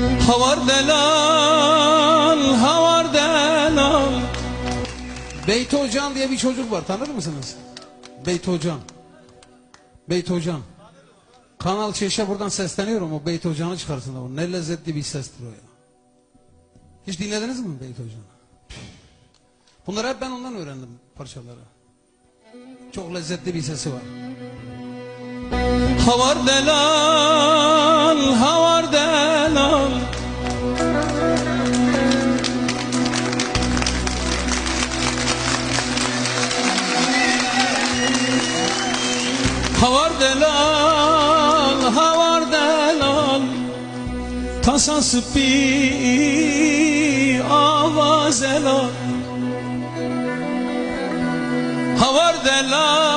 Havar delal, havar delal. Beyti Hocam diye bir çocuk var, tanır mısınız? Beyti Hocam. Beyti Hocam. Kanal Çeşe buradan sesleniyorum, o Beyti Hocam'ı çıkarsınlar. O ne lezzetli bir sestir o ya. Hiç dinlediniz mi Beyti Hocam'ı? Bunları hep ben ondan öğrendim, parçaları. Çok lezzetli bir sesi var. Havar delal, havar delal. Havar delal, havar delal. Tasası bir avaz elal. Havar delal.